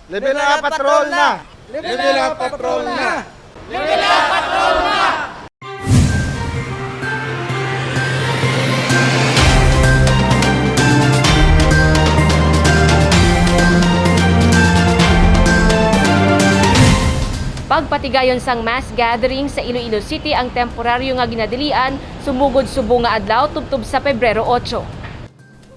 Level up patrol na! Level up patrol na! Level up patrol na! Pagpatigayon sang mass gathering sa Iloilo City ang temporaryo nga ginadilian, sumugod subo nga adlaw tubtob sa Pebrero 8.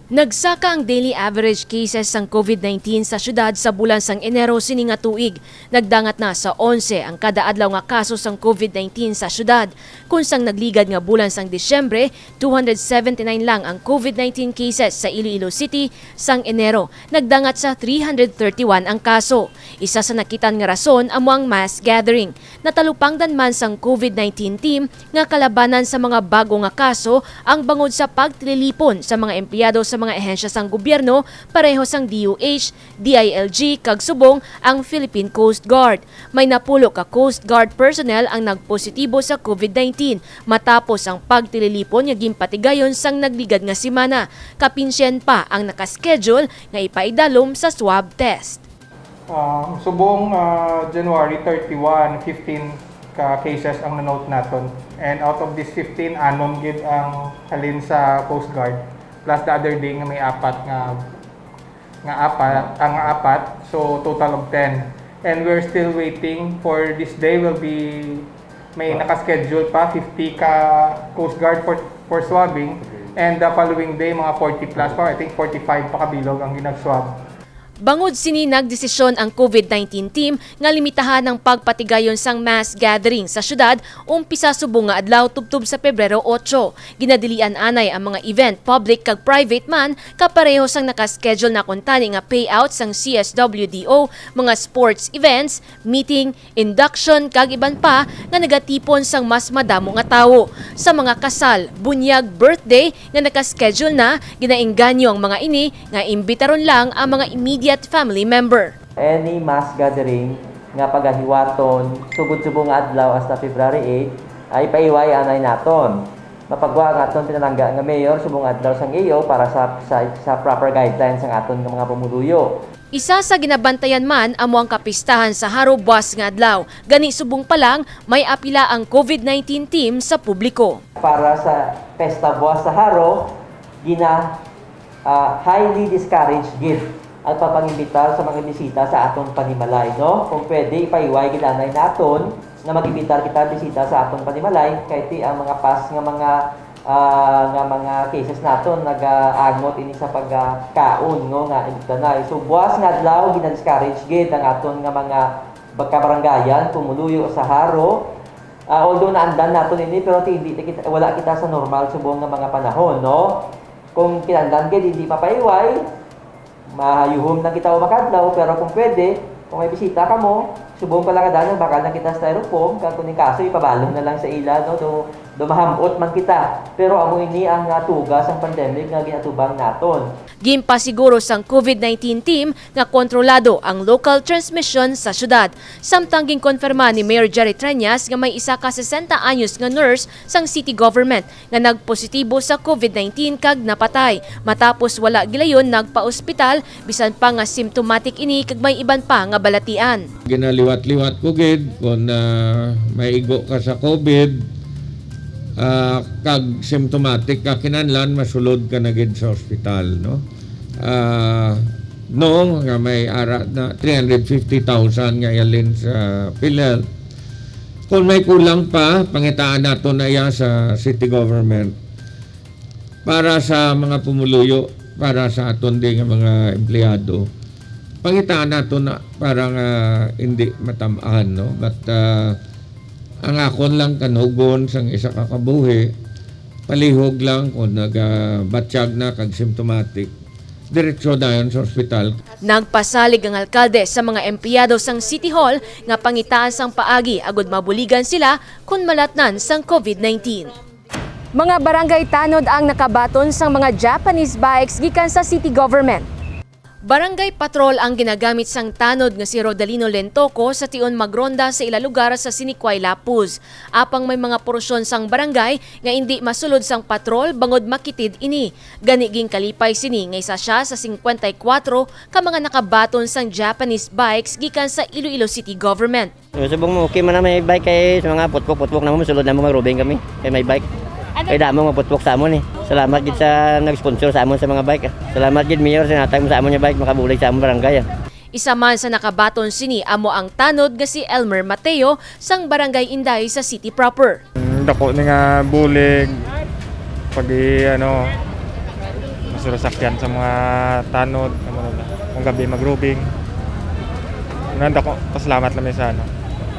Nagsaka ang daily average cases sang COVID-19 sa syudad sa bulan sang Enero sini nga tuig. Nagdangat na sa 11 ang kada adlaw nga kaso sang COVID-19 sa syudad. Kung sang nagligad nga bulan sang Disyembre, 279 lang ang COVID-19 cases sa Iloilo City sang Enero. Nagdangat sa 331 ang kaso. Isa sa nakitan nga rason amo ang mass gathering. Natalupangdan man sang COVID-19 team nga kalabanan sa mga bago nga kaso ang bangod sa pagtililipon sa mga empleyado sa mga ehensya sang gobyerno, pareho sang DOH, DILG, kag subong ang Philippine Coast Guard. May napulo ka Coast Guard personnel ang nagpositibo sa COVID-19 matapos ang pagtililipon nga ginpatigayon sang nagligad nga semana. Kapinsyen pa ang nakaschedule nga ipaidalom sa swab test. Subong January 31, 15 ka cases ang nanote naton. And out of these 15, anom gid ang halin sa Coast Guard. Plus the other day nga may apat, so total of 10. And we're still waiting for this day may nakaschedule pa 50 ka Coast Guard for swabbing, and the following day mga 40 plus pa, I think 45 pa kabilog ang ginag-swab. Bangod sini nagdesisyon ang COVID-19 team nga limitahan ang pagpatigayon sang mass gathering sa syudad umpisa subong nga adlaw tubtob sa Pebrero 8. Ginadilian anay ang mga event, public kag private man, kapareho sang nakaschedule na kuntani nga payout sang CSWDO, mga sports events, meeting, induction kag iban pa nga nagatipon sang mas madamo nga tawo. Sa mga kasal, bunyag, birthday nga nakaschedule na, ginaengganyo ang mga ini nga imbitaron lang ang mga immediate family member. Any mass gathering nga pagahiwaton sugod-subong nga adlaw hasta February 8 ay paiway anay naton. Mapagwa nga aton pinalangga nga mayor subong adlaw sang iyo para sa proper guidelines ang aton nga mga pumuluyo. Isa sa ginabantayan man amo ang kapistahan sa Haro Buwas nga adlaw. Gani subong pa lang may apila ang COVID-19 team sa publiko. Para sa Pesta Buwas sa Haro, highly discouraged gift ang papangimbitar sa mga bisita sa aton panimalay, no? Kung pwede ipaiway gidanay naton na magimbitar kita bisita sa aton panimalay kay ti ang mga pas nga mga cases naton nag-angot ini sa pagkaon no nga ibtanay. So buwas nga adlaw gina-discourage gid ang aton nga mga kabarangayan pumuluyo sa Haro. Although naandan naton ini pero wala kita sa normal subong nga mga panahon, no? Kung kinandan gid hindi mapaiway, mahayuhom na kita o makadlaw, pero kung pwede, kung may bisita ka mo, subong pala ka dahil, baka na kita styrofoam, kung kuning kaso, ipabalong na lang sa ila, no? Do mahamot man kita. Pero amo ini ang tugas ang pandemic nga ginatubang naton. Gimpasiguro sang COVID-19 team nga kontrolado ang local transmission sa syudad. Samtang ginkonfirma ni Mayor Jerry Treñas nga may isa ka 60 anyos nga nurse sang city government nga nagpositibo sa COVID-19 kag napatay. Matapos wala gilayon nagpa-ospital bisan pa nga symptomatic ini kag may iban pa nga balatian. Ginaliwat-liwat ko gid kung maigo ka sa COVID, kag symptomatic ka kinahanglan masulod ka na gid sa ospital, no? Noong nga may ara na 350,000 nga yalin sa PhilHealth. Kung may kulang pa, pangitaan nato na iya sa city government para sa mga pumuluyo, para sa aton din nga mga empleyado. Pangitaan nato na parang hindi matamaan, no? But ang akon lang kanugon sang isa ka kabuhi, palihog lang kung nagabatsyag na kag symptomatic, diretso dayon sa ospital. Nagpasalig ang alkalde sa mga empleyado sang City Hall nga pangitaan sang paagi agud mabuligan sila kung malatnan sang COVID-19. Mga barangay tanod ang nakabaton sang mga Japanese bikes gikan sa city government. Barangay patrol ang ginagamit sang tanod nga si Rodalino Lentoco sa tion magronda sa ila lugar sa Siniquay, Lapuz. Apang may mga porsyon sang barangay nga hindi masulod sang patrol bangod makitid ini. Ganiging kalipay sini nga isa siya sa 54 ka mga nakabaton sang Japanese bikes gikan sa Iloilo City Government. Subong mo, okay man na may bike kay sa mga putpok na mo, sulod na mga rubing kami kay may bike. Kay damo mga putpok sa amon eh. Salamat gid sa nag-sponsor sa amon sa mga bike. Salamat gid Mayor sa natag mo sa amon nga bike makabulig sa amon barangay. Isa man sa nakabaton sini amo ang tanod nga si Elmer Mateo sang Barangay Inday sa city proper. Dako ni nga bulig pag masurasakyan sa mga tanod kung gabi magrubing. Nga dako pasalamat lang sa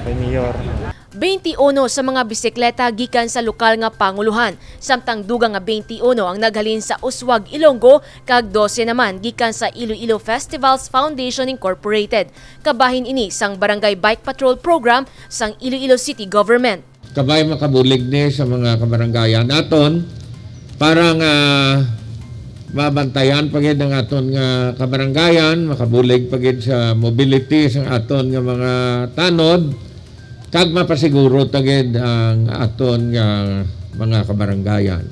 kay Mayor. 21 sa mga bisikleta gikan sa lokal nga panguluhan, samtang dugang nga 21 ang naghalin sa Uswag, Ilonggo, kag 12 naman gikan sa Iloilo Festivals Foundation Incorporated. Kabahin ini sang Barangay Bike Patrol Program sang Iloilo City Government. Kabay makabulig ni sa mga kabaranggayan naton para nga mabantayan pagid ang aton nga kabaranggayan, makabulig pagid sa mobility sang aton nga mga tanod. Kag mapasiguro tagid ang aton nga mga kabaranggayan.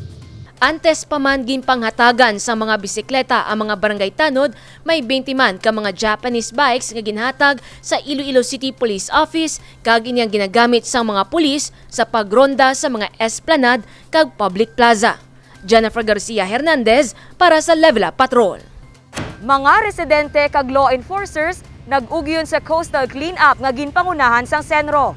Antes pa man ginpanghatagan sa mga bisikleta ang mga barangay tanod, may 20 man ka mga Japanese bikes nga ginhatag sa Iloilo City Police Office kag inyang ginagamit sa mga pulis sa pagronda sa mga esplanade kag public plaza. Jennifer Garcia Hernandez para sa Level Up Patrol. Mga residente kag law enforcers nag-ugyon sa coastal cleanup nga ginpangunahan sang Senro.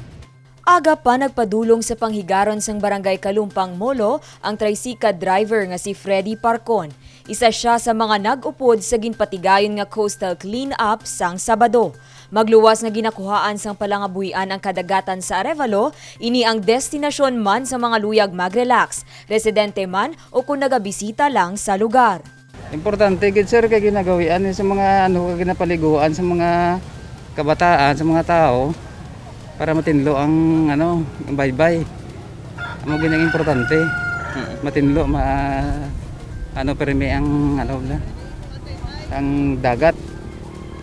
Aga pa nagpadulong sa panghigaron sang Barangay Kalumpang Molo ang tricycle driver nga si Freddy Parcon. Isa siya sa mga nag-upod sa ginpatigayon nga coastal cleanup sang Sabado. Magluwas nga ginakuhaan sang palangabuhian ang kadagatan sa Arevalo, ini ang destinasyon man sa mga luyag mag-relax, residente man o kung nagabisita lang sa lugar. Importante gid sir kay ginagawian sa mga ginapaliguan sa mga kabataan, sa mga tao para matinlo ang baybay. Amo ginang importante. Matinlo permi ang ang dagat.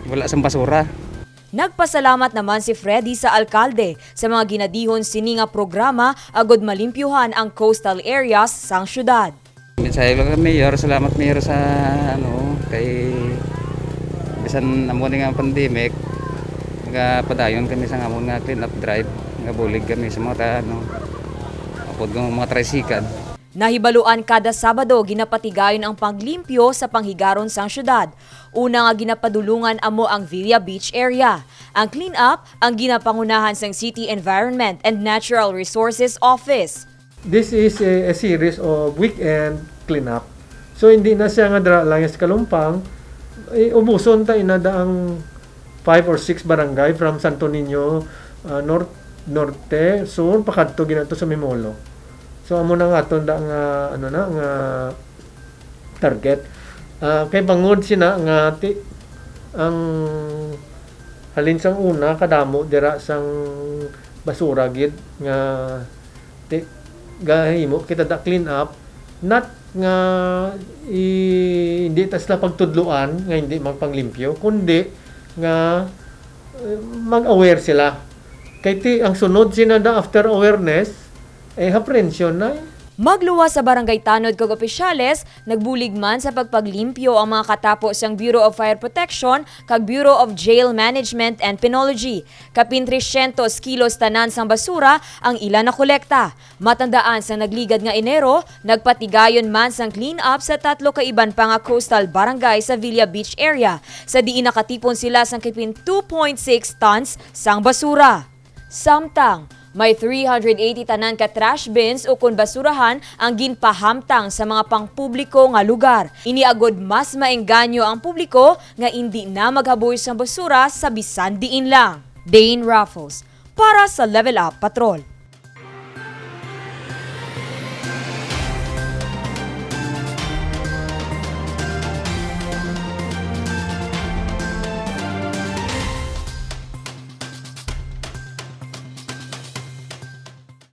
Wala sang basura. Nagpasalamat naman si Freddy sa alkalde sa mga ginadihon sini nga programa agod malimpyuhan ang coastal areas sang syudad. Mensahe lang kay Mayor, salamat Mayor sa kay bisan amo nga pandemic, padayon kami sa amon nga clean up drive, nga bulig kami sa mga apod ng mga tricycle. Nahibaluan kada Sabado ginapatigayon ang paglimpyo sa panghigaron sang syudad. Una nga ginapadulungan amo ang Villa Beach area. Ang clean up ang ginapangunahan sang City Environment and Natural Resources Office. This is a series of weekend cleanup. So hindi na siya nga dra lang sa Kalumpang, umuson ta inada ang 5 or 6 barangay from Santo Niño, norte, sur pakadto ginato sa Mimolo. So amo na nga aton da nga nga target. Kay bangod sina nga ang halin sang una kadamo dira sang basura gid nga gahimo kita da clean up, not nga hindi tas na pagtudluan nga hindi magpanglimpyo kundi nga mag-aware sila kay ang sunod sinada after awareness apprehension na Magluwas sa barangay tanod kag opisyales, nagbulig man sa pagpaglimpyo ang mga katapos sang Bureau of Fire Protection kag Bureau of Jail Management and Penology. Kapin 300 kilos tanan sang basura ang ilan na kolekta. Matandaan sa nagligad nga Enero, nagpatigayon man sang clean up sa 3 kaiban pa nga coastal barangay sa Villa Beach area. Sa diin nakatipon sila sang kapin 2.6 tons sang basura. Samtang may 380 tanan ka trash bins o kun basurahan ang ginpahamtang sa mga pangpubliko nga lugar. Iniagod mas maengganyo ang publiko nga hindi na maghaboy sa basura sa bisan diin lang. Dane Raffles para sa Level Up Patrol.